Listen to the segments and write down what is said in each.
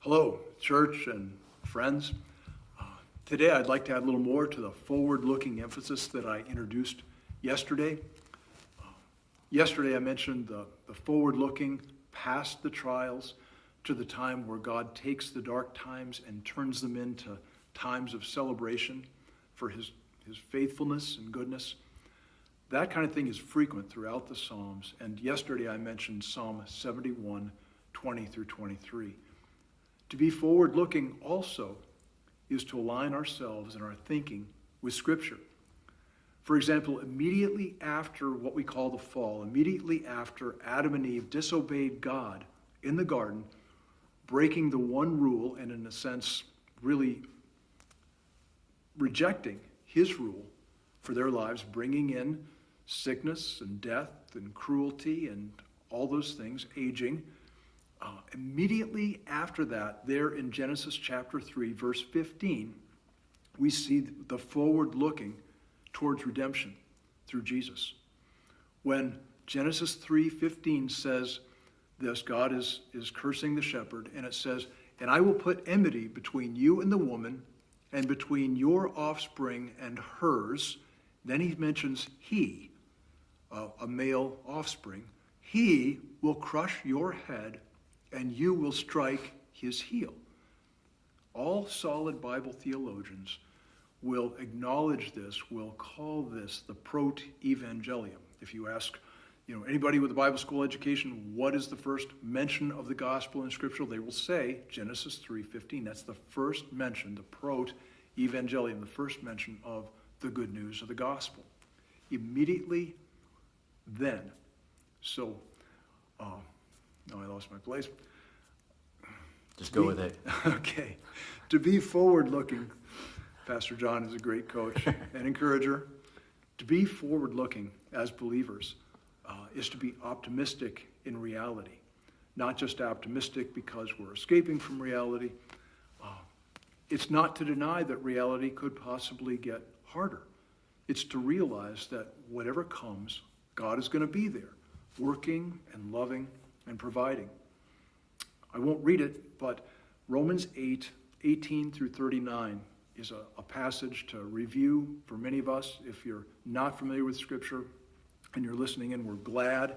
Hello, church and friends. Today I'd like to add a little more to the forward-looking emphasis that I introduced yesterday. Yesterday I mentioned the forward-looking past the trials to the time where God takes the dark times and turns them into times of celebration for his faithfulness and goodness. That kind of thing is frequent throughout the Psalms, and yesterday I mentioned Psalm 71, 20 through 23. To be forward-looking also is to align ourselves and our thinking with Scripture. For example, immediately after what we call the fall, immediately after Adam and Eve disobeyed God in the garden, breaking the one rule and in a sense really rejecting his rule for their lives, bringing in sickness and death and cruelty and all those things, aging. Immediately after that, there in Genesis chapter 3, verse 15, we see the forward looking towards redemption through Jesus. When Genesis 3:15 says this, God is cursing the shepherd, and it says, "And I will put enmity between you and the woman, and between your offspring and hers." Then he mentions he, a male offspring. "He will crush your head, and you will strike his heel." All solid Bible theologians will acknowledge this, will call this the proto-evangelium. If you ask anybody with a Bible school education, what is the first mention of the gospel in Scripture, they will say Genesis 3:15. That's the first mention, the proto-evangelium, the first mention of the good news of the gospel. Immediately then. So, I lost my place. Just go with it. Okay. To be forward-looking, Pastor John is a great coach and encourager. To be forward-looking as believers is to be optimistic in reality. Not just optimistic because we're escaping from reality. It's not to deny that reality could possibly get harder. It's to realize that whatever comes, God is going to be there, working and loving and providing. I won't read it, but Romans 8:18 through 39 is a passage to review for many of us. If you're not familiar with Scripture and you're listening in, we're glad.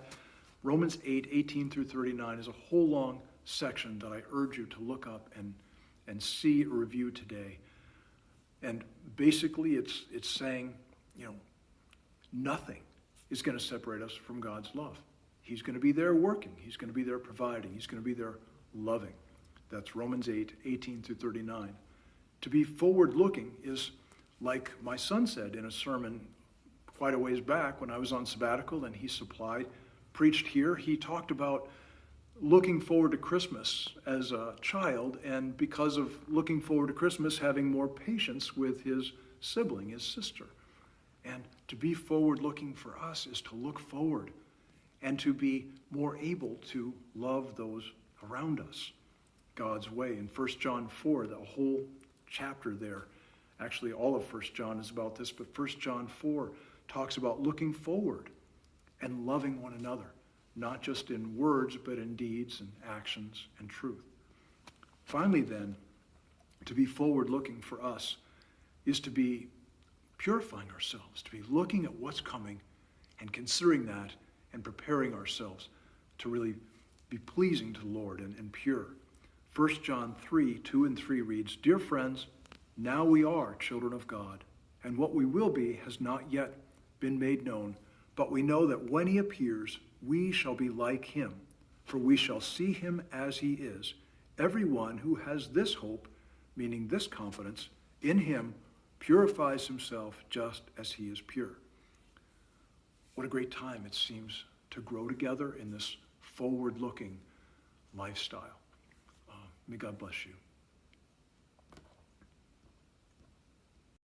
Romans 8:18 through 39 is a whole long section that I urge you to look up and see or review today. And basically it's saying, nothing is going to separate us from God's love. He's going to be there working. He's going to be there providing. He's going to be there loving. That's Romans 8:18 through 39. To be forward-looking is, like my son said in a sermon quite a ways back when I was on sabbatical and he preached here. He talked about looking forward to Christmas as a child, and because of looking forward to Christmas, having more patience with his sibling, his sister. And to be forward-looking for us is to look forward and to be more able to love those around us God's way. In 1 John 4, the whole chapter there, actually all of 1 John is about this, but 1 John 4 talks about looking forward and loving one another, not just in words, but in deeds and actions and truth. Finally then, to be forward-looking for us is to be purifying ourselves, to be looking at what's coming and considering that and preparing ourselves to really be pleasing to the Lord and pure. 1 John 3:2 and 3 reads, "Dear friends, now we are children of God, and what we will be has not yet been made known, but we know that when he appears, we shall be like him, for we shall see him as he is. Everyone who has this hope," meaning this confidence, "in him purifies himself just as he is pure." What a great time it seems to grow together in this forward-looking lifestyle. May God bless you.